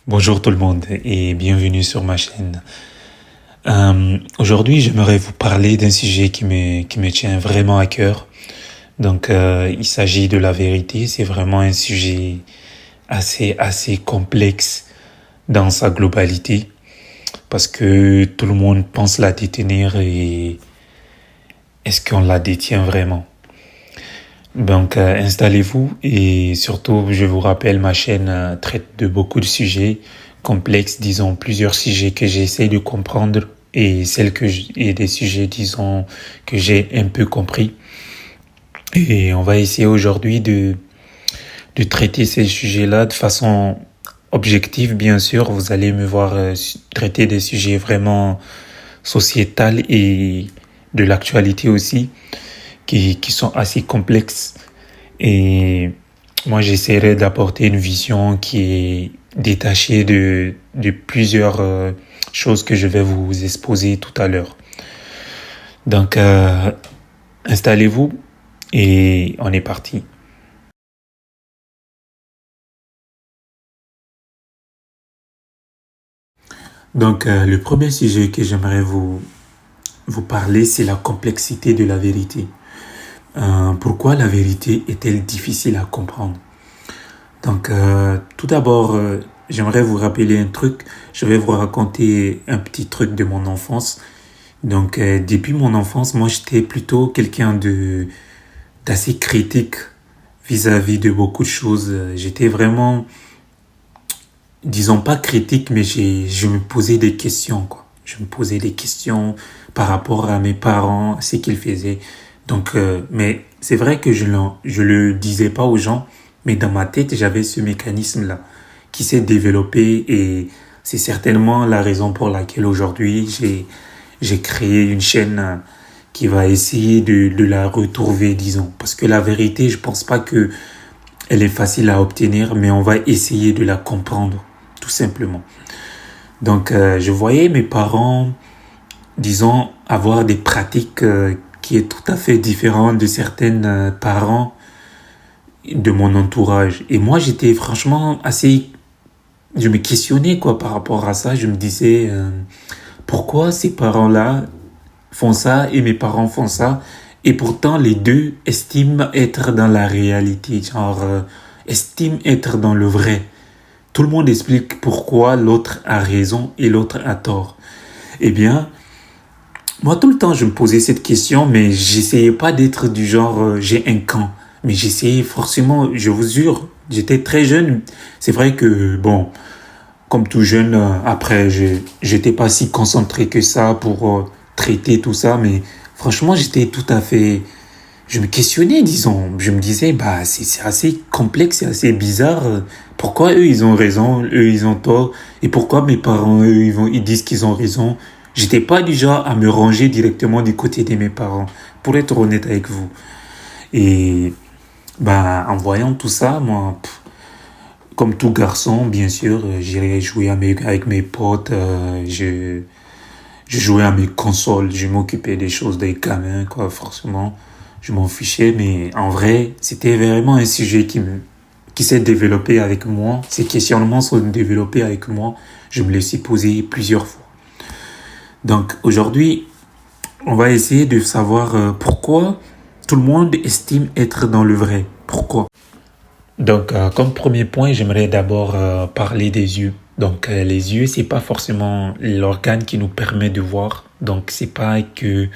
Bonjour tout le monde et bienvenue sur ma chaîne. Aujourd'hui, j'aimerais vous parler d'un sujet qui me tient vraiment à cœur. Il s'agit de la vérité. C'est vraiment un sujet assez complexe dans sa globalité parce que tout le monde pense la détenir et est-ce qu'on la détient vraiment? Installez-vous et surtout, je vous rappelle, ma chaîne traite de beaucoup de sujets complexes, disons plusieurs sujets que j'essaie de comprendre et des sujets, disons, que j'ai un peu compris. Et on va essayer aujourd'hui de traiter ces sujets-là de façon objective, bien sûr. Vous allez me voir traiter des sujets vraiment sociétals et de l'actualité aussi, qui sont assez complexes. Et moi, j'essaierai d'apporter une vision qui est détachée de plusieurs choses que je vais vous exposer tout à l'heure. Donc, installez-vous et on est parti. Le premier sujet que j'aimerais vous parler, c'est la complexité de la vérité. Pourquoi la vérité est-elle difficile à comprendre? Tout d'abord, j'aimerais vous rappeler un truc. Je vais vous raconter un petit truc de mon enfance. Depuis mon enfance, moi, j'étais plutôt quelqu'un d'assez critique vis-à-vis de beaucoup de choses. J'étais vraiment, disons pas critique, mais je me posais des questions, quoi. Je me posais des questions par rapport à mes parents, à ce qu'ils faisaient. Mais c'est vrai que je le disais pas aux gens, mais dans ma tête, j'avais ce mécanisme-là qui s'est développé et c'est certainement la raison pour laquelle aujourd'hui j'ai créé une chaîne qui va essayer de la retrouver, disons. Parce que la vérité, je pense pas que elle est facile à obtenir, mais on va essayer de la comprendre, tout simplement. Je voyais mes parents, disons, avoir des pratiques qui est tout à fait différentes de certaines parents de mon entourage. Et moi, j'étais franchement assez... Je me questionnais quoi par rapport à ça. Je me disais, pourquoi ces parents-là font ça et mes parents font ça? Et pourtant, les deux estiment être dans la réalité, estiment être dans le vrai. Tout le monde explique pourquoi l'autre a raison et l'autre a tort. Eh bien, moi, tout le temps, je me posais cette question, mais j'essayais pas d'être du genre, j'ai un camp. Mais j'essayais forcément, je vous jure, j'étais très jeune. C'est vrai que, bon, comme tout jeune, après, j'étais pas si concentré que ça pour traiter tout ça, mais franchement, j'étais tout à fait, je me questionnais, disons. Je me disais, bah, c'est assez complexe, c'est assez bizarre. Pourquoi eux, ils ont raison, eux, ils ont tort, et pourquoi mes parents, eux, ils disent qu'ils ont raison. J'étais pas du genre à me ranger directement du côté de mes parents, pour être honnête avec vous. Et, bah, en voyant tout ça, moi, comme tout garçon, bien sûr, j'irais jouer avec mes potes, je jouais à mes consoles, je m'occupais des choses des gamins, quoi, forcément. Je m'en fichais, mais en vrai, c'était vraiment un sujet qui s'est développé avec moi. Ces questionnements sont développés avec moi. Je me les suis posés plusieurs fois. Donc, aujourd'hui, on va essayer de savoir pourquoi tout le monde estime être dans le vrai. Pourquoi? Comme premier point, j'aimerais d'abord parler des yeux. Les yeux, c'est pas forcément l'organe qui nous permet de voir. Donc, c'est pas que,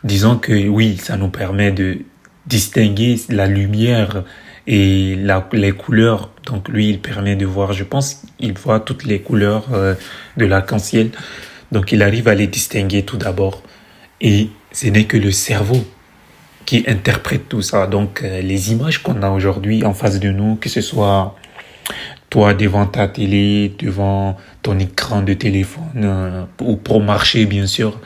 disons que oui, ça nous permet de distinguer la lumière et les couleurs. Donc, lui, il permet de voir, je pense, il voit toutes les couleurs de l'arc-en-ciel. Donc, il arrive à les distinguer tout d'abord. Et ce n'est que le cerveau qui interprète tout ça. Les images qu'on a aujourd'hui en face de nous, que ce soit toi devant ta télé, devant ton écran de téléphone, ou pour marcher, bien sûr.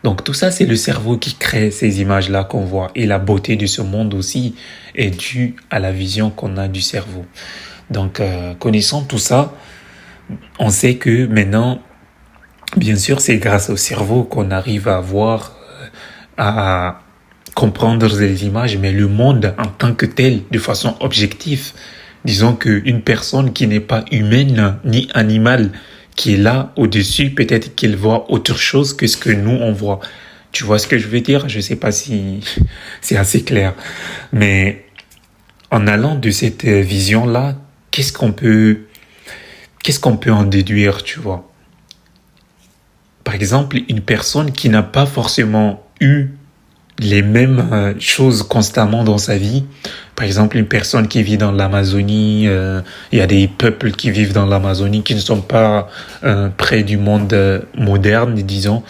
Donc, tout ça, c'est le cerveau qui crée ces images-là qu'on voit. Et la beauté de ce monde aussi est due à la vision qu'on a du cerveau. Connaissant tout ça, on sait que maintenant, bien sûr, c'est grâce au cerveau qu'on arrive à voir, comprendre les images, mais le monde en tant que tel, de façon objective, Disons qu'une personne qui n'est pas humaine ni animale, qui est là au-dessus, peut-être qu'il voit autre chose que ce que nous on voit. Tu vois ce que je veux dire? Je sais pas si c'est assez clair. Mais en allant de cette vision-là, qu'est-ce qu'on peut en déduire, tu vois? Par exemple, une personne qui n'a pas forcément eu les mêmes choses constamment dans sa vie. Par exemple, une personne qui vit dans l'Amazonie, il y a des peuples qui vivent dans l'Amazonie qui ne sont pas près du monde moderne, disons.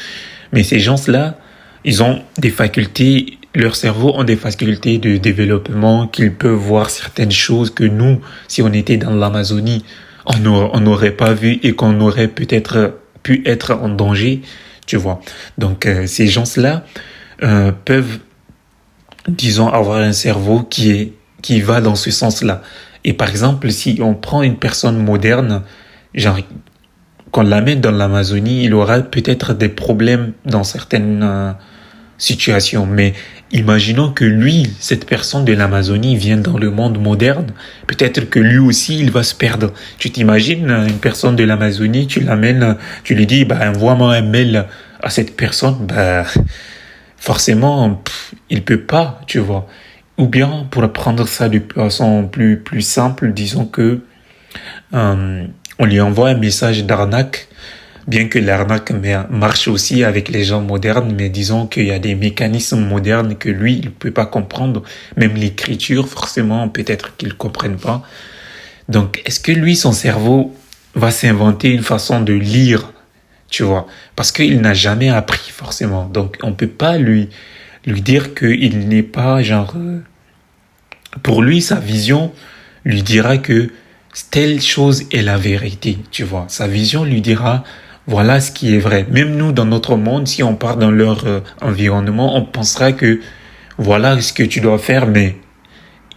Mais ces gens-là, ils ont des facultés, leur cerveau ont des facultés de développement, qu'ils peuvent voir certaines choses que nous, si on était dans l'Amazonie, on n'aurait pas vu et qu'on aurait peut-être pu être en danger, tu vois. Donc, ces gens-là, peuvent, disons, avoir un cerveau qui va dans ce sens-là. Et par exemple, si on prend une personne moderne, genre, qu'on l'amène dans l'Amazonie, il aura peut-être des problèmes dans certaines situations. Mais imaginons que lui, cette personne de l'Amazonie, vienne dans le monde moderne. Peut-être que lui aussi, il va se perdre. Tu t'imagines une personne de l'Amazonie, tu l'amènes, tu lui dis, bah, envoie-moi un mail à cette personne, bah, forcément, il peut pas, tu vois. Ou bien, pour prendre ça de façon plus simple, disons que on lui envoie un message d'arnaque, bien que l'arnaque marche aussi avec les gens modernes, mais disons qu'il y a des mécanismes modernes que lui, il peut pas comprendre. Même l'écriture, forcément, peut-être qu'il comprenne pas. Donc, est-ce que lui, son cerveau va s'inventer une façon de lire, tu vois, parce qu'il n'a jamais appris forcément. Donc, on peut pas lui dire qu'il n'est pas genre, pour lui, sa vision lui dira que telle chose est la vérité, tu vois. Sa vision lui dira, voilà ce qui est vrai. Même nous, dans notre monde, si on part dans leur environnement, on pensera que voilà ce que tu dois faire, mais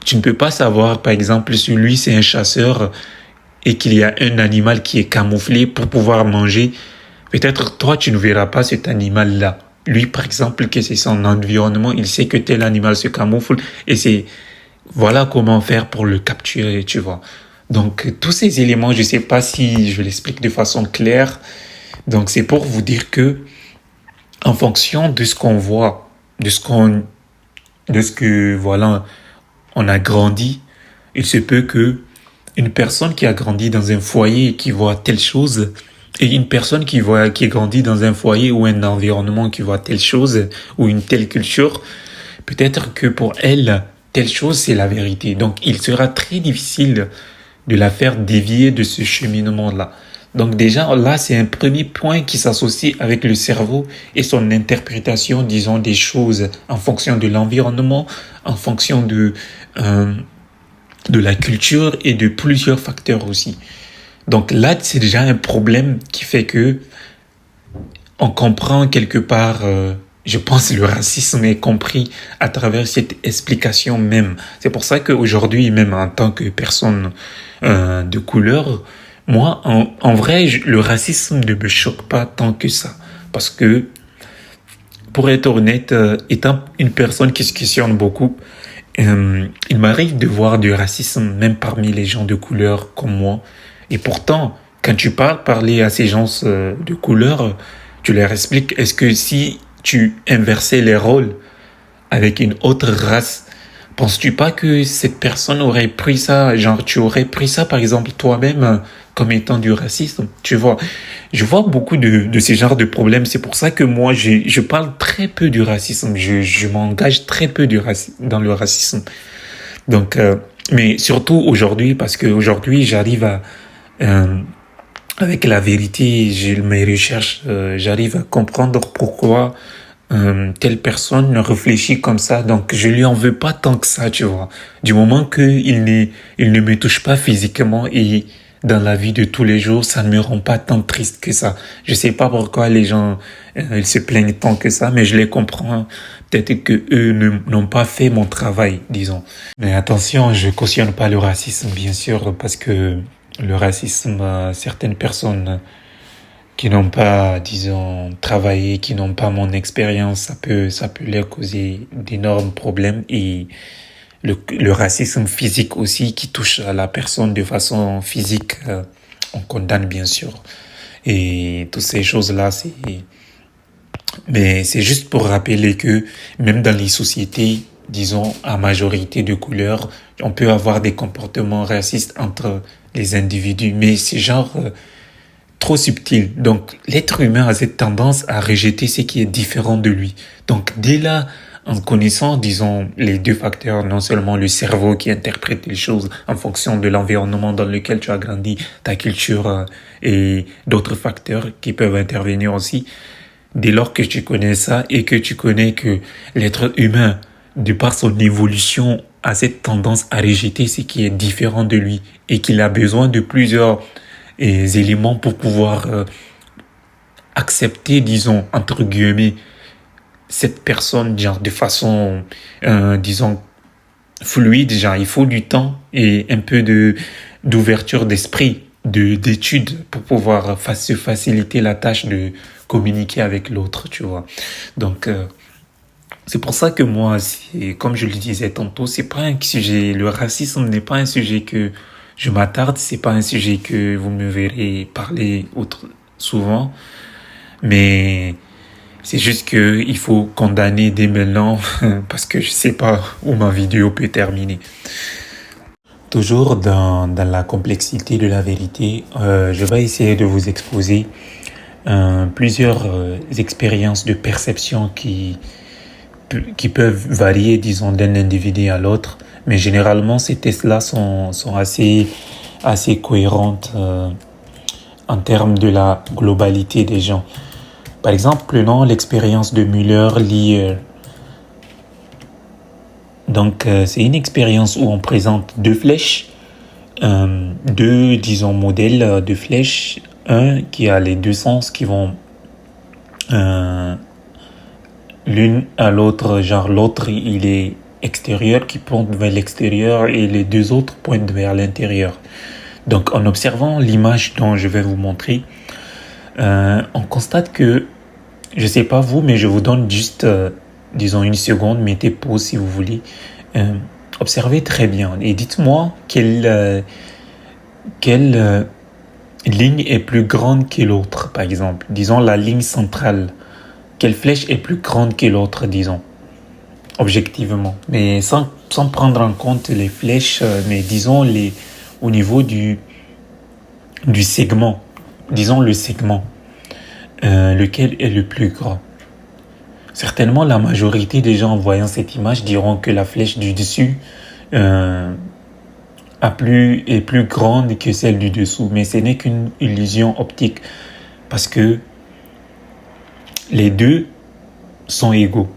tu ne peux pas savoir, par exemple, si lui, c'est un chasseur et qu'il y a un animal qui est camouflé pour pouvoir manger. Peut-être toi, tu ne verras pas cet animal-là. Lui, par exemple, que c'est son environnement, il sait que tel animal se camoufle et c'est, voilà comment faire pour le capturer, tu vois. Donc, tous ces éléments, je sais pas si je l'explique de façon claire. Donc, c'est pour vous dire que, en fonction de ce qu'on voit, de ce que, voilà, on a grandi, il se peut que une personne qui a grandi dans un foyer et qui voit telle chose, et une personne qui grandit dans un foyer ou un environnement qui voit telle chose, ou une telle culture, peut-être que pour elle, telle chose, c'est la vérité. Donc, il sera très difficile de la faire dévier de ce cheminement-là. Donc déjà, là, c'est un premier point qui s'associe avec le cerveau et son interprétation, disons, des choses en fonction de l'environnement, en fonction de la culture et de plusieurs facteurs aussi. Donc là, c'est déjà un problème qui fait que on comprend quelque part, je pense, le racisme est compris à travers cette explication même. C'est pour ça qu'aujourd'hui, même en tant que personne de couleur, moi, en vrai, le racisme ne me choque pas tant que ça. Parce que, pour être honnête, étant une personne qui se questionne beaucoup, il m'arrive de voir du racisme même parmi les gens de couleur comme moi. Et pourtant, quand tu parler à ces gens de couleur, tu leur expliques, est-ce que si tu inversais les rôles avec une autre race, penses-tu pas que cette personne aurait pris ça, genre tu aurais pris ça par exemple toi-même comme étant du racisme, tu vois? Je vois beaucoup de ces genres de problèmes, c'est pour ça que moi je parle très peu du racisme, je m'engage très peu dans le racisme. Donc, mais surtout aujourd'hui, parce que aujourd'hui j'arrive à euh, avec la vérité, j'ai mes recherches, j'arrive à comprendre pourquoi telle personne réfléchit comme ça. Donc, je lui en veux pas tant que ça, tu vois. Du moment que il ne me touche pas physiquement et dans la vie de tous les jours, ça ne me rend pas tant triste que ça. Je sais pas pourquoi les gens ils se plaignent tant que ça, mais je les comprends. Peut-être que eux n'ont pas fait mon travail, disons. Mais attention, je cautionne pas le racisme, bien sûr, parce que le racisme, certaines personnes qui n'ont pas, disons, travaillé, qui n'ont pas mon expérience, ça peut leur causer d'énormes problèmes et le racisme physique aussi qui touche à la personne de façon physique, on condamne bien sûr. Et toutes ces choses-là, mais c'est juste pour rappeler que même dans les sociétés, disons, à majorité de couleurs, on peut avoir des comportements racistes entre les individus, mais c'est genre trop subtil. Donc, l'être humain a cette tendance à rejeter ce qui est différent de lui. Donc, dès là, en connaissant, disons, les deux facteurs, non seulement le cerveau qui interprète les choses en fonction de l'environnement dans lequel tu as grandi, ta culture et d'autres facteurs qui peuvent intervenir aussi, dès lors que tu connais ça et que tu connais que l'être humain, de par son évolution, a cette tendance à rejeter ce qui est différent de lui et qu'il a besoin de plusieurs éléments pour pouvoir accepter, disons, entre guillemets, cette personne, genre, de façon, disons, fluide, genre, il faut du temps et un peu d'ouverture d'esprit, d'études pour pouvoir se faciliter la tâche de communiquer avec l'autre, tu vois. Donc, c'est pour ça que moi, comme je le disais tantôt, c'est pas un sujet, le racisme n'est pas un sujet que je m'attarde, c'est pas un sujet que vous me verrez parler souvent, mais c'est juste que il faut condamner dès maintenant parce que je sais pas où ma vidéo peut terminer. Toujours dans la complexité de la vérité, je vais essayer de vous exposer plusieurs expériences de perception qui peuvent varier, disons, d'un individu à l'autre, mais généralement ces tests-là sont assez cohérentes en termes de la globalité des gens. Par exemple, prenons l'expérience de Müller-Lyer. Donc, c'est une expérience où on présente deux flèches, deux, disons, modèles de flèches, un qui a les deux sens qui vont l'une à l'autre, genre l'autre il est extérieur qui pointe vers l'extérieur et les deux autres pointent vers l'intérieur. Donc en observant l'image dont je vais vous montrer, on constate que, je sais pas vous, mais je vous donne juste, disons une seconde, mettez pause si vous voulez, observez très bien et dites-moi quelle ligne est plus grande que l'autre, par exemple. Au la ligne centrale. Quelle flèche est plus grande que l'autre, disons, objectivement. Mais sans prendre en compte les flèches, mais disons au niveau du segment. Disons le segment. Lequel est le plus grand. Certainement, la majorité des gens en voyant cette image diront que la flèche du dessus est plus grande que celle du dessous. Mais ce n'est qu'une illusion optique. Parce que les deux sont égaux.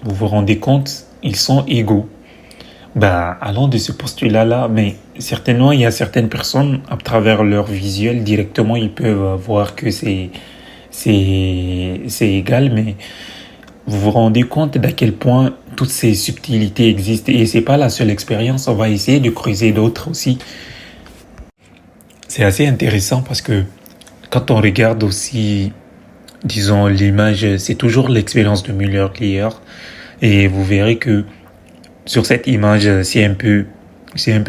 Vous vous rendez compte? Ils sont égaux. Allons de ce postulat-là, mais certainement, il y a certaines personnes, à travers leur visuel, directement, ils peuvent voir que c'est égal, mais vous vous rendez compte d'à quel point toutes ces subtilités existent. Et c'est pas la seule expérience, on va essayer de creuser d'autres aussi. C'est assez intéressant parce que quand on regarde aussi, disons, l'image, c'est toujours l'expérience de Müller-Lyer. Et vous verrez que sur cette image, c'est un peu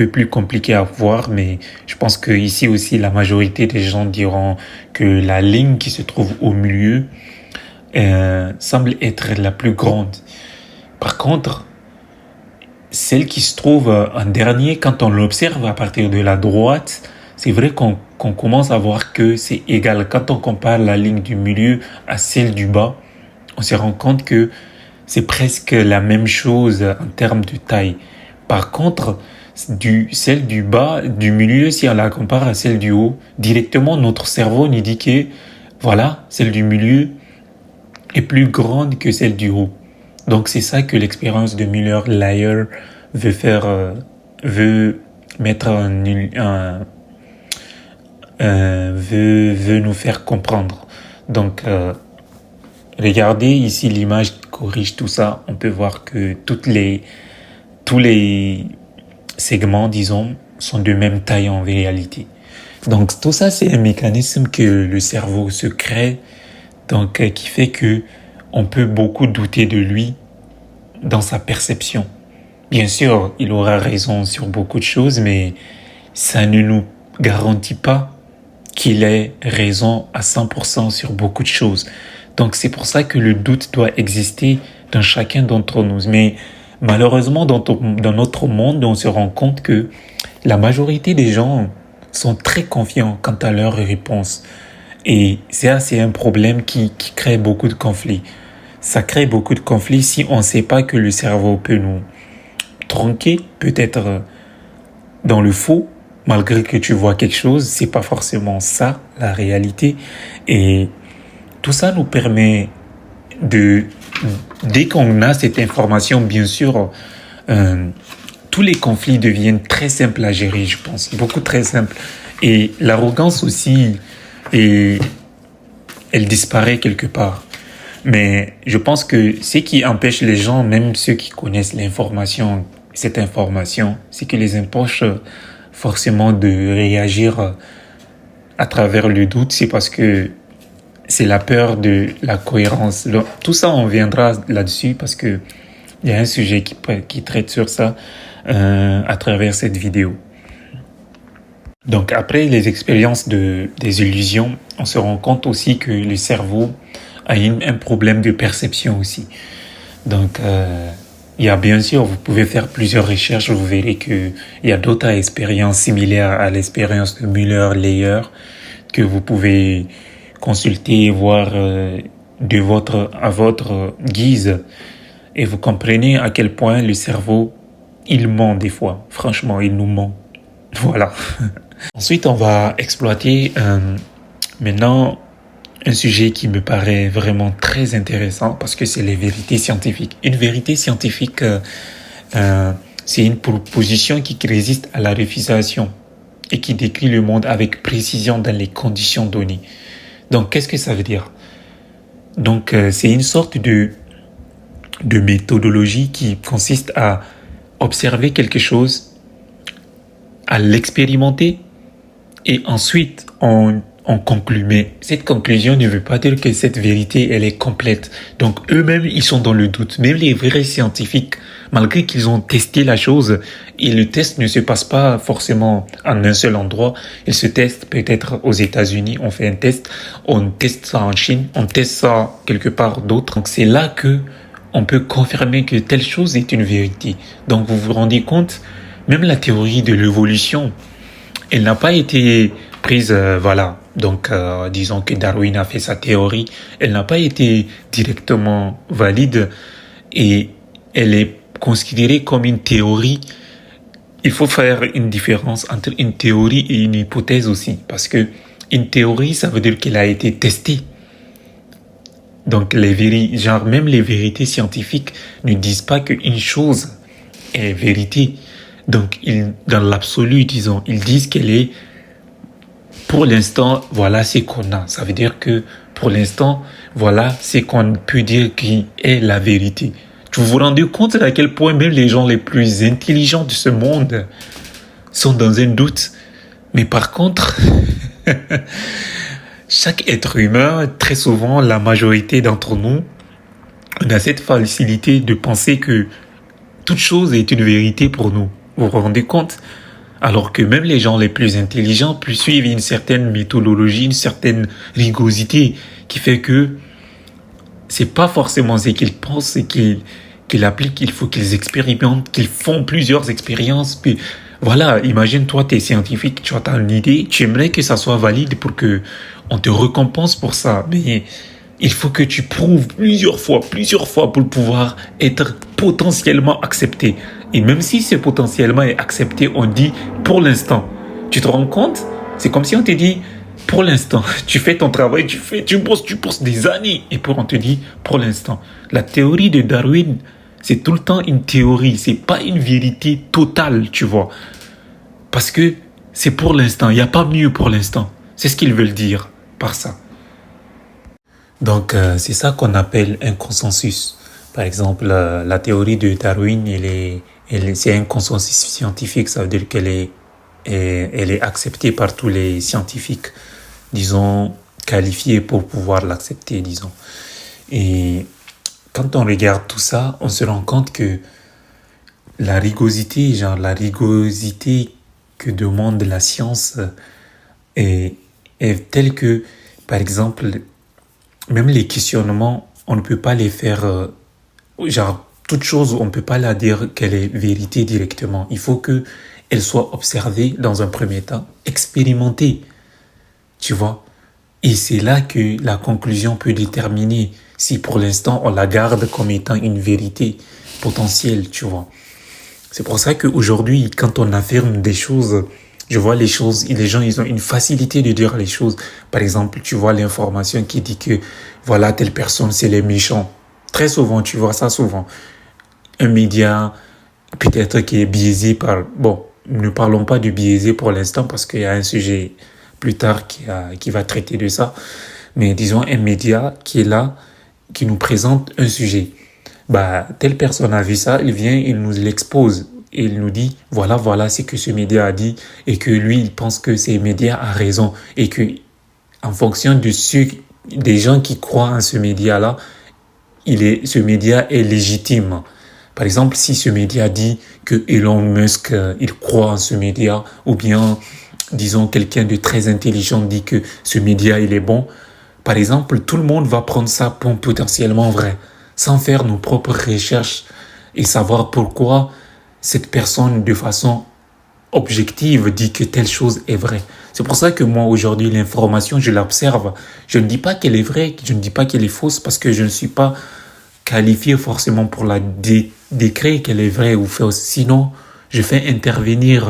plus compliqué à voir, mais je pense que ici aussi, la majorité des gens diront que la ligne qui se trouve au milieu semble être la plus grande. Par contre, celle qui se trouve en dernier, quand on l'observe à partir de la droite, c'est vrai qu'on commence à voir que c'est égal. Quand on compare la ligne du milieu à celle du bas, on se rend compte que c'est presque la même chose en termes de taille. Par contre, celle du bas, du milieu, si on la compare à celle du haut, directement notre cerveau nous dit que voilà, celle du milieu est plus grande que celle du haut. Donc c'est ça que l'expérience de Müller-Lyer veut nous faire comprendre. Donc regardez ici l'image qui corrige tout ça. On peut voir que tous les segments, disons, sont de même taille en réalité. Donc tout ça, c'est un mécanisme que le cerveau se crée, donc qui fait que on peut beaucoup douter de lui dans sa perception. Bien sûr, il aura raison sur beaucoup de choses, mais ça ne nous garantit pas qu'il ait raison à 100% sur beaucoup de choses. Donc c'est pour ça que le doute doit exister dans chacun d'entre nous. Mais malheureusement, dans notre monde, on se rend compte que la majorité des gens sont très confiants quant à leurs réponses. Et ça, c'est un problème qui crée beaucoup de conflits. Ça crée beaucoup de conflits si on ne sait pas que le cerveau peut nous tronquer, peut-être dans le faux, malgré que tu vois quelque chose, c'est pas forcément ça, la réalité. Et tout ça nous permet de, dès qu'on a cette information, bien sûr, euh, tous les conflits deviennent très simples à gérer, je pense, beaucoup très simples. Et l'arrogance aussi, et elle disparaît quelque part. Mais je pense que ce qui empêche les gens, même ceux qui connaissent l'information, cette information, c'est que les empêche forcément de réagir à travers le doute, c'est parce que c'est la peur de la cohérence. Donc, tout ça, on viendra là-dessus parce que il y a un sujet qui traite sur ça à travers cette vidéo. Donc après les expériences des illusions, on se rend compte aussi que le cerveau a un problème de perception aussi. Donc il y a bien sûr, vous pouvez faire plusieurs recherches, vous verrez que il y a d'autres expériences similaires à l'expérience de Müller-Lehrer que vous pouvez consulter et voir à votre guise. Et vous comprenez à quel point le cerveau, il ment des fois. Franchement, il nous ment. Voilà. Ensuite, on va exploiter maintenant un sujet qui me paraît vraiment très intéressant parce que c'est les vérités scientifiques. Une vérité scientifique, c'est une proposition qui résiste à la réfutation et qui décrit le monde avec précision dans les conditions données. Donc, qu'est-ce que ça veut dire? Donc, c'est une sorte de méthodologie qui consiste à observer quelque chose, à l'expérimenter et ensuite on conclut. Mais cette conclusion ne veut pas dire que cette vérité, elle est complète. Donc eux-mêmes, ils sont dans le doute. Même les vrais scientifiques, malgré qu'ils ont testé la chose, et le test ne se passe pas forcément en un seul endroit. Il se teste peut-être aux États-Unis, on fait un test, on teste ça en Chine, on teste ça quelque part d'autre. Donc c'est là que on peut confirmer que telle chose est une vérité. Donc vous vous rendez compte, même la théorie de l'évolution, elle n'a pas été prise, voilà. Donc, disons que Darwin a fait sa théorie, elle n'a pas été directement valide et elle est considérée comme une théorie. Il faut faire une différence entre une théorie et une hypothèse aussi, parce que une théorie, ça veut dire qu'elle a été testée. Donc, même les vérités scientifiques ne disent pas qu'une chose est vérité. Donc, dans l'absolu, disons, ils disent qu'elle est, pour l'instant, voilà ce qu'on a. Ça veut dire que, pour l'instant, voilà ce qu'on peut dire qui est la vérité. Vous vous rendez compte à quel point même les gens les plus intelligents de ce monde sont dans un doute. Mais par contre, chaque être humain, très souvent, la majorité d'entre nous, on a cette facilité de penser que toute chose est une vérité pour nous. Vous vous rendez compte? Alors que même les gens les plus intelligents suivent une certaine méthodologie, une certaine rigosité qui fait que c'est pas forcément ce qu'ils pensent et qu'ils appliquent. Il faut qu'ils expérimentent, qu'ils font plusieurs expériences. Puis voilà, imagine toi, t'es scientifique, tu as une idée, tu aimerais que ça soit valide pour que on te récompense pour ça. Mais il faut que tu prouves plusieurs fois pour pouvoir être potentiellement accepté. Et même si c'est potentiellement accepté, on dit pour l'instant. Tu te rends compte? C'est comme si on te dit pour l'instant. Tu fais ton travail, tu bosses des années. Et on te dit pour l'instant. La théorie de Darwin, c'est tout le temps une théorie. C'est pas une vérité totale, tu vois. Parce que c'est pour l'instant. Il n'y a pas mieux pour l'instant. C'est ce qu'ils veulent dire par ça. Donc, c'est ça qu'on appelle un consensus. Par exemple, la théorie de Darwin, c'est un consensus scientifique. Ça veut dire elle est acceptée par tous les scientifiques, disons, qualifiés pour pouvoir l'accepter, disons. Et quand on regarde tout ça, on se rend compte que la rigosité, genre la rigosité que demande la science est, est telle que, par exemple, même les questionnements, on ne peut pas les faire, genre, toute chose, on ne peut pas la dire qu'elle est vérité directement. Il faut que elle soit observée dans un premier temps, expérimentée, tu vois. Et c'est là que la conclusion peut déterminer si pour l'instant on la garde comme étant une vérité potentielle, tu vois. C'est pour ça qu'aujourd'hui, quand on affirme des choses, je vois les choses, et les gens, ils ont une facilité de dire les choses. Par exemple, tu vois l'information qui dit que, voilà, telle personne, c'est les méchants. Très souvent, tu vois ça souvent. Un média, peut-être qui est biaisé par, bon, ne parlons pas de biaisé pour l'instant parce qu'il y a un sujet plus tard qui va traiter de ça. Mais disons un média qui est là, qui nous présente un sujet. Bah, telle personne a vu ça, il vient, il nous l'expose. Et il nous dit, voilà, voilà ce que ce média a dit, et que lui, il pense que ces médias a raison, et que, en fonction de des gens qui croient en ce média-là, ce média est légitime. Par exemple, si ce média dit que Elon Musk, il croit en ce média, ou bien, disons, quelqu'un de très intelligent dit que ce média, il est bon, par exemple, tout le monde va prendre ça pour potentiellement vrai, sans faire nos propres recherches et savoir pourquoi cette personne, de façon objective, dit que telle chose est vraie. C'est pour ça que moi, aujourd'hui, l'information, je l'observe. Je ne dis pas qu'elle est vraie, je ne dis pas qu'elle est fausse, parce que je ne suis pas qualifié forcément pour la décrire qu'elle est vraie ou fausse. Sinon, je fais intervenir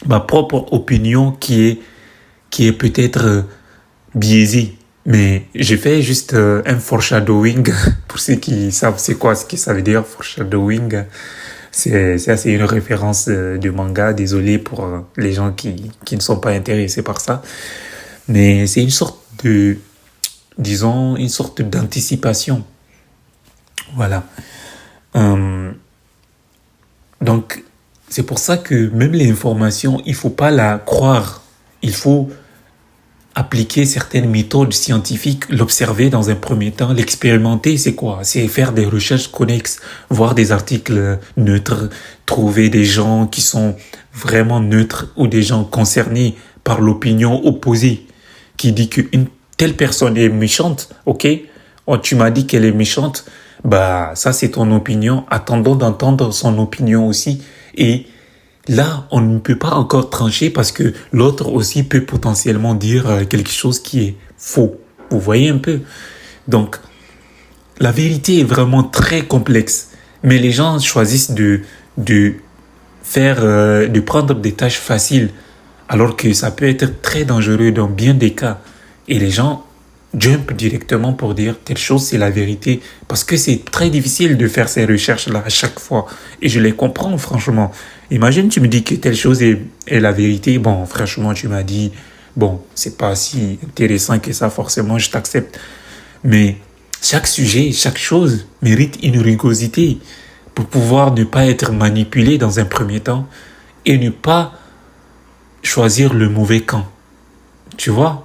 ma propre opinion qui est peut-être biaisée. Mais j'ai fait juste un foreshadowing. Pour ceux qui savent c'est quoi ce que ça veut dire, foreshadowing. C'est une référence du manga. Désolé pour les gens qui ne sont pas intéressés par ça. Mais c'est une sorte de, disons, une sorte d'anticipation. Voilà. Donc, c'est pour ça que même l'information, il faut pas la croire. Il faut appliquer certaines méthodes scientifiques, l'observer dans un premier temps, l'expérimenter, c'est quoi? C'est faire des recherches connexes, voir des articles neutres, trouver des gens qui sont vraiment neutres ou des gens concernés par l'opinion opposée qui dit qu'une telle personne est méchante, ok? Oh, tu m'as dit qu'elle est méchante, bah ça c'est ton opinion, attendons d'entendre son opinion aussi et là, on ne peut pas encore trancher parce que l'autre aussi peut potentiellement dire quelque chose qui est faux. Vous voyez un peu? Donc, la vérité est vraiment très complexe. Mais les gens choisissent de faire, de prendre des tâches faciles alors que ça peut être très dangereux dans bien des cas. Et les gens jump directement pour dire telle chose c'est la vérité parce que c'est très difficile de faire ces recherches là à chaque fois et je les comprends franchement. Imagine tu me dis que telle chose est la vérité, bon franchement tu m'as dit bon c'est pas si intéressant que ça forcément je t'accepte, mais chaque sujet, chaque chose mérite une rugosité pour pouvoir ne pas être manipulé dans un premier temps et ne pas choisir le mauvais camp, tu vois.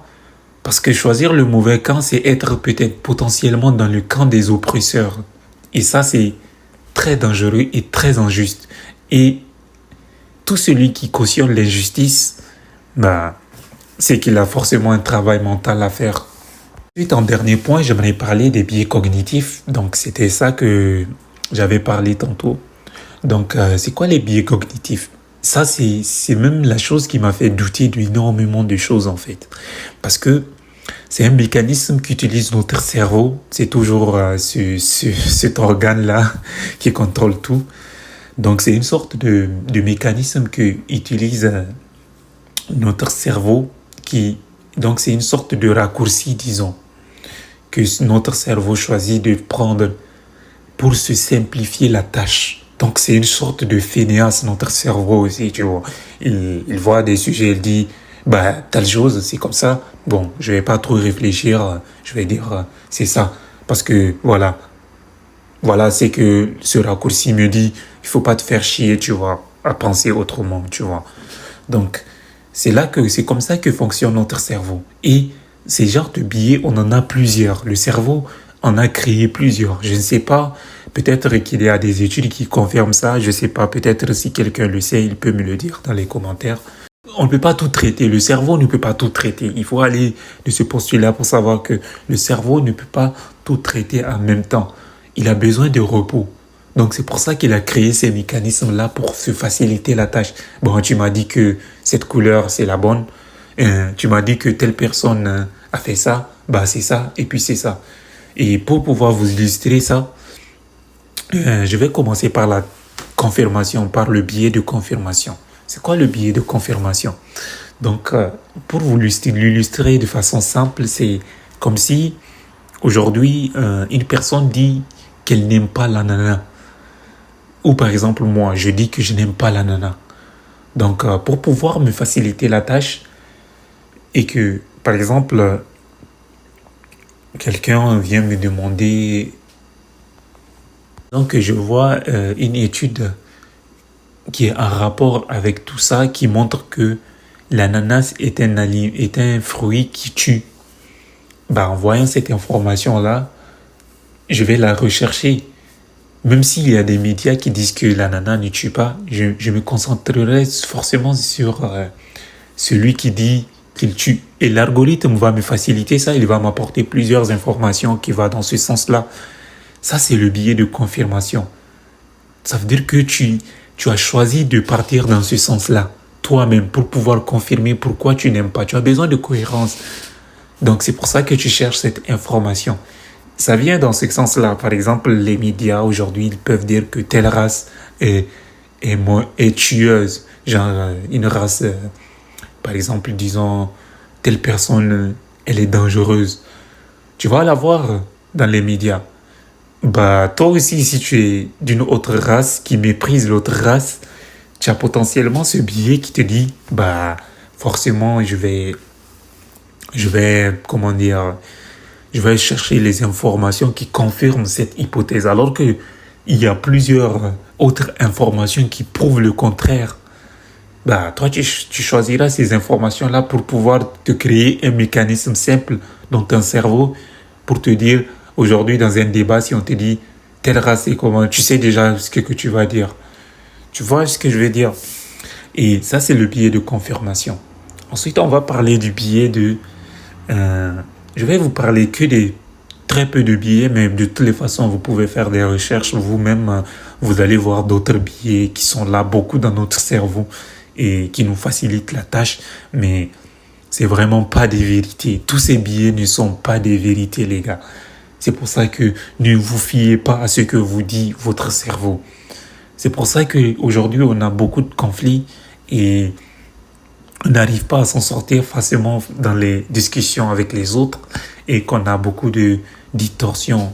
Parce que choisir le mauvais camp, c'est être peut-être potentiellement dans le camp des oppresseurs. Et ça, c'est très dangereux et très injuste. Et tout celui qui cautionne l'injustice, bah, c'est qu'il a forcément un travail mental à faire. Ensuite, en dernier point, j'aimerais parler des biais cognitifs. Donc, c'était ça que j'avais parlé tantôt. Donc, c'est quoi les biais cognitifs? Ça, c'est même la chose qui m'a fait douter d'énormément de choses, en fait. Parce que c'est un mécanisme qu'utilise notre cerveau. C'est toujours cet organe-là qui contrôle tout. Donc, c'est une sorte de mécanisme que utilise notre cerveau donc, c'est une sorte de raccourci, disons, que notre cerveau choisit de prendre pour se simplifier la tâche. Donc, c'est une sorte de fainéance, notre cerveau aussi, tu vois. Il voit des sujets, il dit, bah, telle chose, c'est comme ça. Bon, je vais pas trop réfléchir, je vais dire, c'est ça. Parce que, voilà, c'est que ce raccourci me dit, il faut pas te faire chier, tu vois, à penser autrement, tu vois. Donc, c'est comme ça que fonctionne notre cerveau. Et ces genres de biais, on en a plusieurs. Le cerveau on a créé plusieurs. Je ne sais pas, peut-être qu'il y a des études qui confirment ça, je ne sais pas, peut-être si quelqu'un le sait, il peut me le dire dans les commentaires. On ne peut pas tout traiter, le cerveau ne peut pas tout traiter. Il faut aller de ce postulat pour savoir que le cerveau ne peut pas tout traiter en même temps. Il a besoin de repos. Donc c'est pour ça qu'il a créé ces mécanismes-là pour se faciliter la tâche. Bon, tu m'as dit que cette couleur, c'est la bonne. Tu m'as dit que telle personne a fait ça. Bah c'est ça, et puis c'est ça. Et pour pouvoir vous illustrer ça, je vais commencer par la confirmation, par le biais de confirmation. C'est quoi le biais de confirmation? Donc, pour vous l'illustrer de façon simple, c'est comme si aujourd'hui, une personne dit qu'elle n'aime pas l'ananas. Ou par exemple, moi, je dis que je n'aime pas l'ananas. Donc, pour pouvoir me faciliter la tâche et que, par exemple, quelqu'un vient me demander. Donc, je vois une étude qui est en rapport avec tout ça, qui montre que l'ananas est un fruit qui tue. Bah, en voyant cette information-là, je vais la rechercher. Même s'il y a des médias qui disent que l'ananas ne tue pas, je me concentrerai forcément sur celui qui dit qu'il tue. Et l'algorithme va me faciliter ça, il va m'apporter plusieurs informations qui vont dans ce sens-là. Ça, c'est le biais de confirmation. Ça veut dire que tu as choisi de partir dans ce sens-là, toi-même, pour pouvoir confirmer pourquoi tu n'aimes pas. Tu as besoin de cohérence. Donc, c'est pour ça que tu cherches cette information. Ça vient dans ce sens-là. Par exemple, les médias, aujourd'hui, ils peuvent dire que telle race est tueuse. Genre, une race, par exemple, disons, telle personne, elle est dangereuse. Tu vas la voir dans les médias. Bah, toi aussi, si tu es d'une autre race qui méprise l'autre race, tu as potentiellement ce biais qui te dit, bah, forcément, comment dire, je vais chercher les informations qui confirment cette hypothèse, alors que il y a plusieurs autres informations qui prouvent le contraire. Bah, toi, tu choisiras ces informations-là pour pouvoir te créer un mécanisme simple dans ton cerveau pour te dire, aujourd'hui, dans un débat, si on te dit telle race est comment, tu sais déjà ce que tu vas dire. Tu vois ce que je veux dire? Et ça, c'est le biais de confirmation. Ensuite, on va parler du biais de... je vais vous parler que des très peu de biais, mais de toutes les façons, vous pouvez faire des recherches vous-même. Vous allez voir d'autres biais qui sont là beaucoup dans notre cerveau et qui nous facilitent la tâche, mais c'est vraiment pas des vérités. Tous ces biais ne sont pas des vérités, les gars. C'est pour ça que ne vous fiez pas à ce que vous dit votre cerveau. C'est pour ça qu'aujourd'hui, on a beaucoup de conflits et on n'arrive pas à s'en sortir facilement dans les discussions avec les autres et qu'on a beaucoup de distorsions.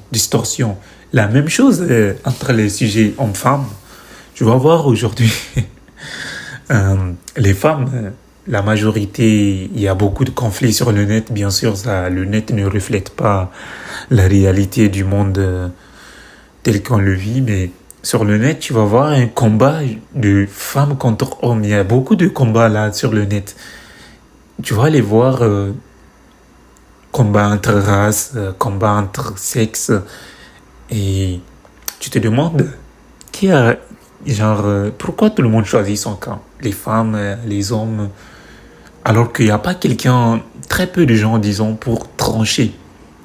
La même chose entre les sujets hommes-femmes. Je vais voir aujourd'hui les femmes, la majorité, il y a beaucoup de conflits sur le net. Bien sûr, le net ne reflète pas la réalité du monde tel qu'on le vit, mais sur le net, tu vas voir un combat de femmes contre hommes. Il y a beaucoup de combats là sur le net. Tu vas les voir, combat entre races, combat entre sexes, et tu te demandes qui a, genre, pourquoi tout le monde choisit son camp? Les femmes, les hommes, alors qu'il n'y a pas quelqu'un, très peu de gens, disons, pour trancher.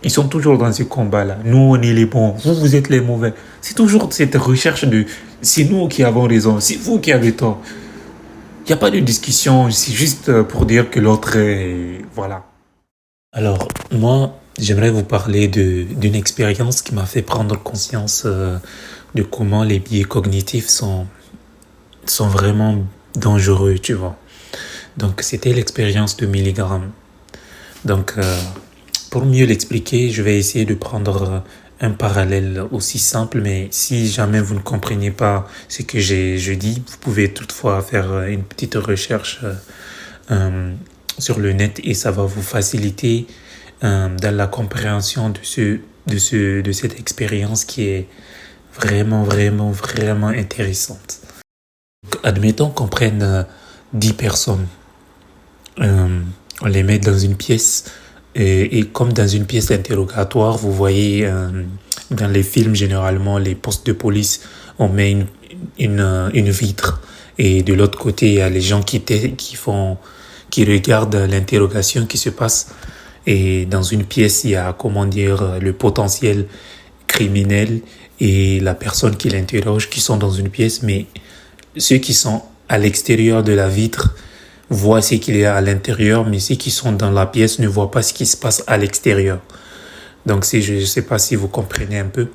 Ils sont toujours dans ce combat-là. Nous, on est les bons. Vous êtes les mauvais. C'est toujours cette recherche de c'est nous qui avons raison, c'est vous qui avez tort. Il n'y a pas de discussion, c'est juste pour dire que l'autre est... Voilà. Alors, moi, j'aimerais vous parler d'une expérience qui m'a fait prendre conscience de comment les biais cognitifs sont vraiment dangereux, tu vois. Donc, c'était l'expérience de Milgram. Donc, pour mieux l'expliquer, je vais essayer de prendre un parallèle aussi simple, mais si jamais vous ne comprenez pas ce que je dis, vous pouvez toutefois faire une petite recherche sur le net et ça va vous faciliter dans la compréhension de cette expérience qui est vraiment, vraiment, vraiment intéressante. Donc, admettons qu'on prenne 10 personnes, on les met dans une pièce Et comme dans une pièce d'interrogatoire, vous voyez dans les films, généralement, les postes de police, on met une vitre. Et de l'autre côté, il y a les gens qui regardent l'interrogation qui se passe. Et dans une pièce, il y a, comment dire, le potentiel criminel et la personne qui l'interroge qui sont dans une pièce, mais ceux qui sont à l'extérieur de la vitre voient ce qu'il y a à l'intérieur, mais ceux qui sont dans la pièce ne voient pas ce qui se passe à l'extérieur. Donc, je ne sais pas si vous comprenez un peu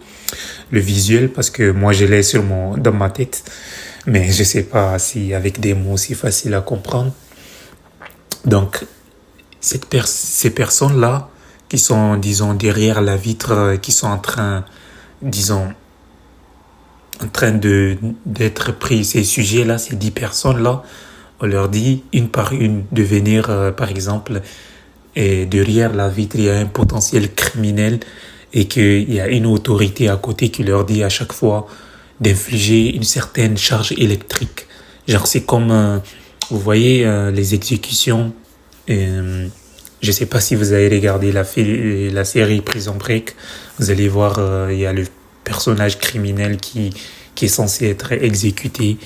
le visuel, parce que moi, je l'ai dans ma tête, mais je ne sais pas si avec des mots c'est facile à comprendre. Donc, ces personnes-là qui sont, disons, derrière la vitre, qui sont disons, en train d'être pris, ces sujets-là, ces 10 personnes-là, on leur dit une par une de venir, par exemple, et derrière la vitre, il y a un potentiel criminel et qu'il y a une autorité à côté qui leur dit à chaque fois d'infliger une certaine charge électrique. Genre, c'est comme, vous voyez, les exécutions. Je sais pas si vous avez regardé la série Prison Break. Vous allez voir, il y a le personnage criminel qui est censé être exécuté,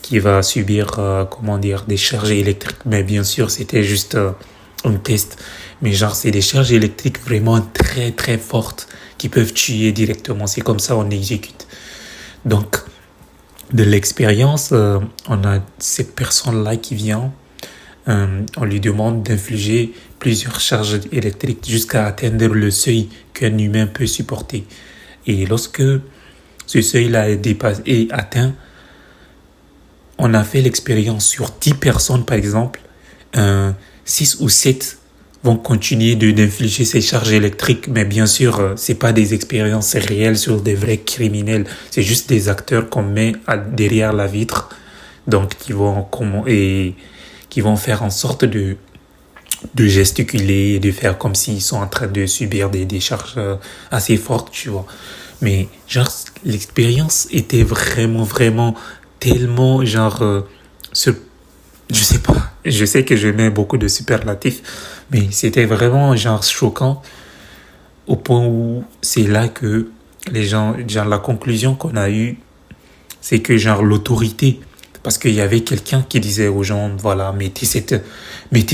qui va subir, comment dire, des charges électriques. Mais bien sûr, c'était juste un test. Mais genre, c'est des charges électriques vraiment très, très fortes qui peuvent tuer directement. C'est comme ça on exécute. Donc, de l'expérience, on a cette personne-là qui vient. On lui demande d'infliger plusieurs charges électriques jusqu'à atteindre le seuil qu'un humain peut supporter. Et lorsque ce seuil-là est atteint, on a fait l'expérience sur 10 personnes, par exemple. 6 ou 7 vont continuer d'infliger ces charges électriques, mais bien sûr, c'est pas des expériences réelles sur des vrais criminels. C'est juste des acteurs qu'on met derrière la vitre, donc qui vont faire en sorte de gesticuler et de faire comme s'ils sont en train de subir des charges assez fortes, tu vois. Mais genre, l'expérience était vraiment, vraiment tellement, genre, je sais pas, je sais que je mets beaucoup de superlatifs, mais c'était vraiment, genre, choquant au point où c'est là que les gens, genre, la conclusion qu'on a eue, c'est que, genre, l'autorité, parce qu'il y avait quelqu'un qui disait aux gens, voilà, mettez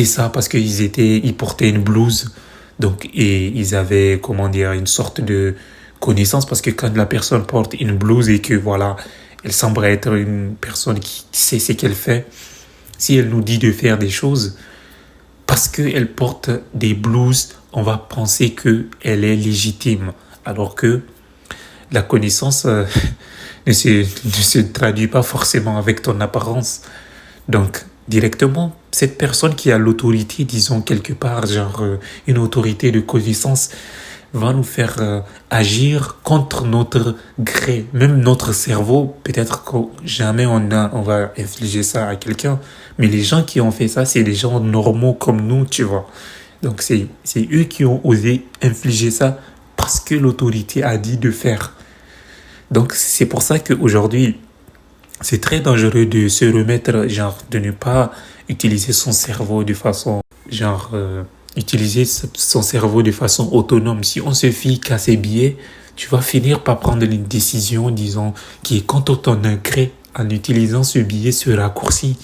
ça, parce ils portaient une blouse, donc, et ils avaient, comment dire, une sorte de connaissance, parce que quand la personne porte une blouse et que, voilà, elle semble être une personne qui sait ce qu'elle fait, si elle nous dit de faire des choses, parce qu'elle porte des blouses, on va penser qu'elle est légitime, alors que la connaissance ne se traduit pas forcément avec ton apparence. Donc, directement, cette personne qui a l'autorité, disons quelque part, genre une autorité de connaissance, va nous faire agir contre notre gré. Même notre cerveau, peut-être que jamais on va infliger ça à quelqu'un, mais les gens qui ont fait ça, c'est des gens normaux comme nous, tu vois. Donc, c'est eux qui ont osé infliger ça parce que l'autorité a dit de faire. Donc, c'est pour ça qu'aujourd'hui, c'est très dangereux de se remettre, genre, de ne pas utiliser son cerveau de façon, genre, utiliser son cerveau de façon autonome. Si on se fie qu'à ses biais, tu vas finir par prendre une décision, disons, qui est contre ton gré en utilisant ce biais, ce raccourci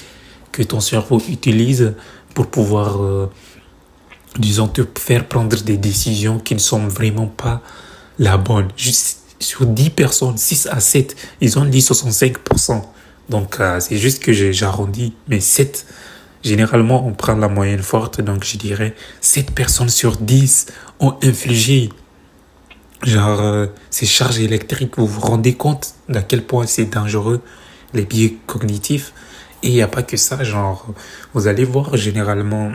que ton cerveau utilise pour pouvoir, disons, te faire prendre des décisions qui ne sont vraiment pas la bonne. Juste sur 10 personnes, 6 à 7, ils ont dit 65%. Donc, c'est juste que j'arrondis, mais 7, généralement, on prend la moyenne forte, donc je dirais 7 personnes sur 10 ont infligé genre ces charges électriques. Vous vous rendez compte d'à quel point c'est dangereux, les biais cognitifs. Et il n'y a pas que ça, genre, vous allez voir généralement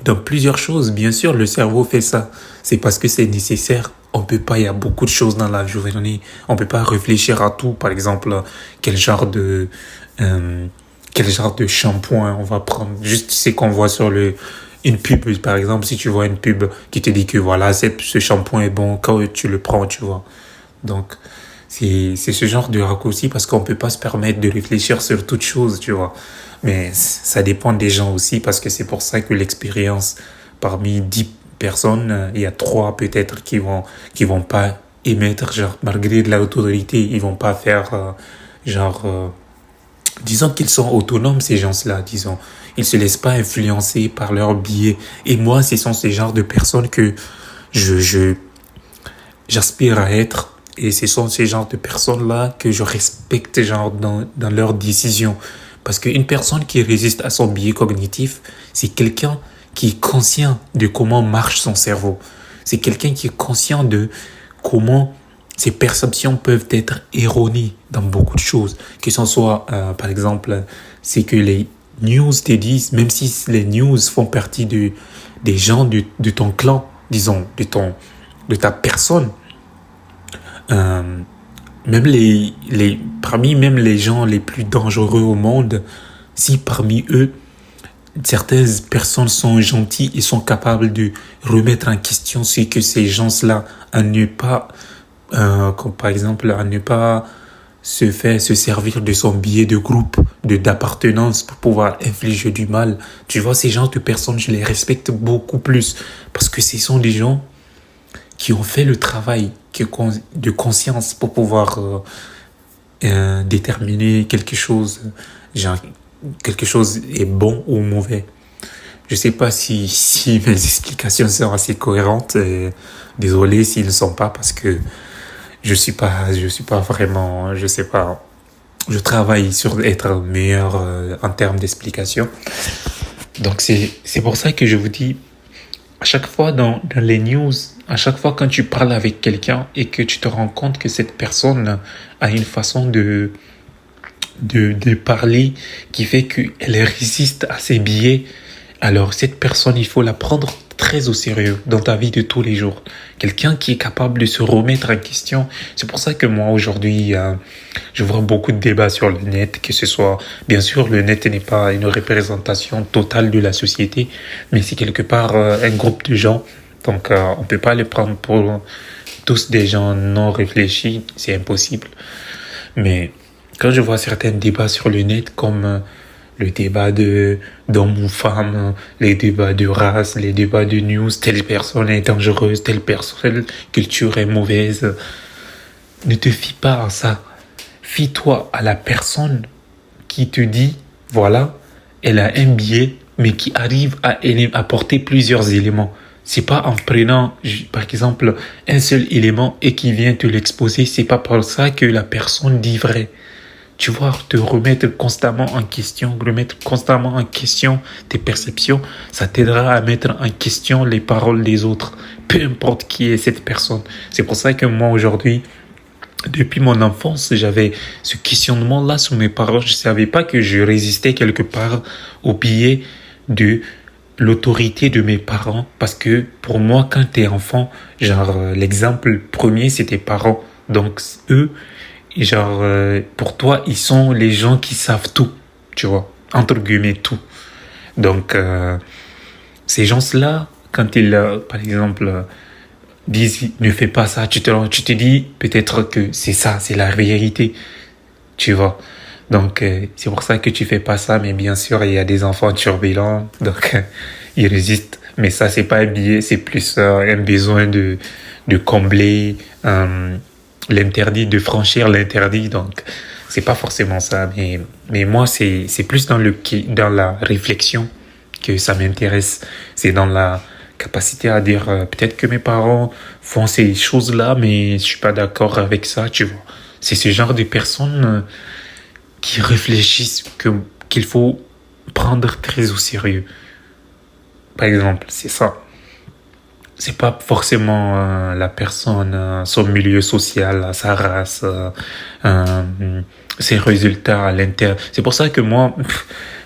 dans plusieurs choses. Bien sûr, le cerveau fait ça. C'est parce que c'est nécessaire. On peut pas, il y a beaucoup de choses dans la journée. On peut pas réfléchir à tout. Par exemple, quel genre de shampoing on va prendre. Juste ce qu'on voit sur une pub. Par exemple, si tu vois une pub qui te dit que voilà, ce shampoing est bon, quand tu le prends, tu vois. Donc, c'est ce genre de raccourci parce qu'on peut pas se permettre de réfléchir sur toute chose, tu vois. Mais ça dépend des gens aussi parce que c'est pour ça que l'expérience parmi 10 personnes, il y a 3 peut-être qui vont pas émettre, genre, malgré de l'autorité, ils vont pas faire, genre, disons qu'ils sont autonomes, ces gens-là, disons. Ils se laissent pas influencer par leurs biais. Et moi, ce sont ces genres de personnes que je j'aspire à être. Et ce sont ces genres de personnes-là que je respecte, genre, dans leurs décisions. Parce qu'une personne qui résiste à son biais cognitif, c'est quelqu'un qui est conscient de comment marche son cerveau. C'est quelqu'un qui est conscient de comment ses perceptions peuvent être erronées dans beaucoup de choses. Que ce soit, par exemple, c'est que les news te disent, même si les news font partie des gens de ton clan, disons, de ta personne, euh, même parmi même les gens les plus dangereux au monde, si parmi eux, certaines personnes sont gentilles et sont capables de remettre en question ce que ces gens-là, à ne pas, comme par exemple, à ne pas se servir de son billet de groupe, d'appartenance pour pouvoir infliger du mal. Tu vois, ces genres de personnes, je les respecte beaucoup plus parce que ce sont des gens qui ont fait le travail de conscience pour pouvoir déterminer quelque chose, genre, quelque chose est bon ou mauvais. Je sais pas si mes explications sont assez cohérentes. Désolé s'ils ne sont pas parce que je suis pas vraiment, je sais pas. Je travaille sur être meilleur en termes d'explication. Donc c'est pour ça que je vous dis, à chaque fois dans les news, à chaque fois quand tu parles avec quelqu'un et que tu te rends compte que cette personne a une façon de parler qui fait qu'elle résiste à ses biais, alors cette personne, il faut la prendre très au sérieux dans ta vie de tous les jours. Quelqu'un qui est capable de se remettre en question. C'est pour ça que moi, aujourd'hui, je vois beaucoup de débats sur le net, que ce soit... Bien sûr, le net n'est pas une représentation totale de la société, mais c'est quelque part un groupe de gens. Donc, on peut pas les prendre pour tous des gens non réfléchis. C'est impossible. Mais quand je vois certains débats sur le net, comme le débat de d'homme ou femme, les débats de race, les débats de news, telle personne est dangereuse, telle personne culture est mauvaise, ne te fie pas à ça. Fie-toi à la personne qui te dit, voilà, elle a un biais, mais qui arrive à apporter plusieurs éléments. C'est pas en prenant, par exemple, un seul élément et qui vient te l'exposer, c'est pas pour ça que la personne dit vrai. Tu vois, te remettre constamment en question, remettre constamment en question tes perceptions, ça t'aidera à mettre en question les paroles des autres, peu importe qui est cette personne. C'est pour ça que moi, aujourd'hui, depuis mon enfance, j'avais ce questionnement-là sur mes parents. Je savais pas que je résistais quelque part au biais de l'autorité de mes parents. Parce que pour moi, quand t'es enfant, genre, l'exemple premier, c'est tes parents. Donc, eux, genre, pour toi, ils sont les gens qui savent tout, tu vois, entre guillemets, tout. Donc, ces gens-là, quand ils, par exemple, disent ne fais pas ça, tu te dis peut-être que c'est ça, c'est la vérité, tu vois. Donc, c'est pour ça que tu fais pas ça, mais bien sûr, il y a des enfants turbulents, donc ils résistent. Mais ça, c'est pas un biais, c'est plus un besoin de combler l'interdit, de franchir l'interdit. Donc, c'est pas forcément ça, mais moi, c'est plus dans la réflexion que ça m'intéresse. C'est dans la capacité à dire peut-être que mes parents font ces choses-là, mais je suis pas d'accord avec ça, tu vois. C'est ce genre de personnes qui réfléchissent qu'il faut prendre très au sérieux. Par exemple, c'est ça. C'est pas forcément la personne, son milieu social, sa race, ses résultats à l'intérieur. C'est pour ça que moi,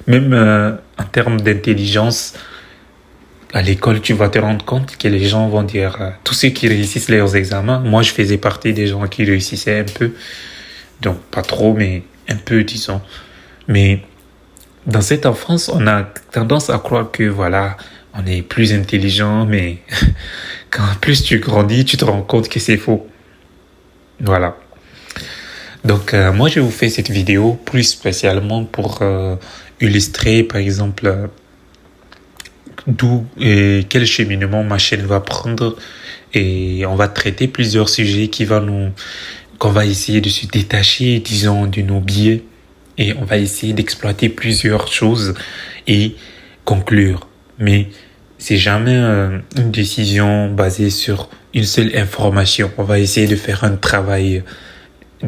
même en termes d'intelligence, à l'école, tu vas te rendre compte que les gens vont dire, tous ceux qui réussissent leurs examens, moi je faisais partie des gens qui réussissaient un peu, donc pas trop, mais un peu, disons. Mais dans cette enfance, on a tendance à croire que voilà, on est plus intelligent, mais quand plus tu grandis, tu te rends compte que c'est faux. Voilà. Donc moi, je vous fais cette vidéo plus spécialement pour illustrer, par exemple, d'où et quel cheminement ma chaîne va prendre. Et on va traiter plusieurs sujets qu'on va essayer de se détacher, disons, de nos biais. Et on va essayer d'exploiter plusieurs choses et conclure. Mais c'est jamais une décision basée sur une seule information. On va essayer de faire un travail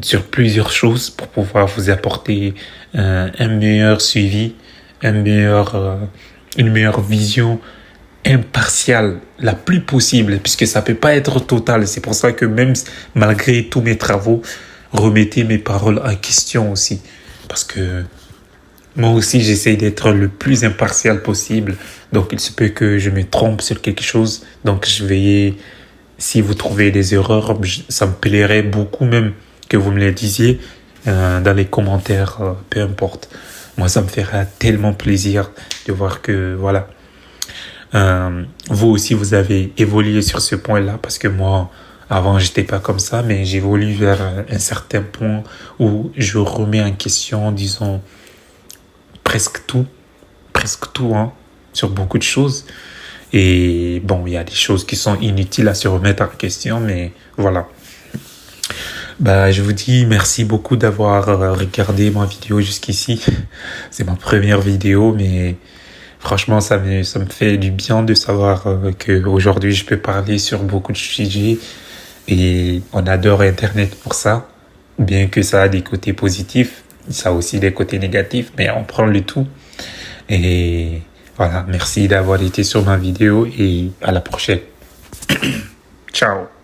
sur plusieurs choses pour pouvoir vous apporter un meilleur suivi, une meilleure vision impartiale, la plus possible, puisque ça peut pas être total. C'est pour ça que même malgré tous mes travaux, remettez mes paroles en question aussi. Parce que moi aussi, j'essaie d'être le plus impartial possible. Donc, il se peut que je me trompe sur quelque chose. Donc, si vous trouvez des erreurs, ça me plairait beaucoup même que vous me les disiez dans les commentaires, peu importe. Moi, ça me fera tellement plaisir de voir que, voilà, vous aussi, vous avez évolué sur ce point-là parce que moi, avant, j'étais pas comme ça, mais j'évolue vers un certain point où je remets en question, disons, presque tout, hein, sur beaucoup de choses. Et bon, il y a des choses qui sont inutiles à se remettre en question, mais voilà. Bah, je vous dis merci beaucoup d'avoir regardé ma vidéo jusqu'ici. C'est ma première vidéo, mais franchement, ça me fait du bien de savoir que aujourd'hui je peux parler sur beaucoup de sujets et on adore Internet pour ça. Bien que ça a des côtés positifs, ça a aussi des côtés négatifs, mais on prend le tout. Et voilà, merci d'avoir été sur ma vidéo et à la prochaine. Ciao.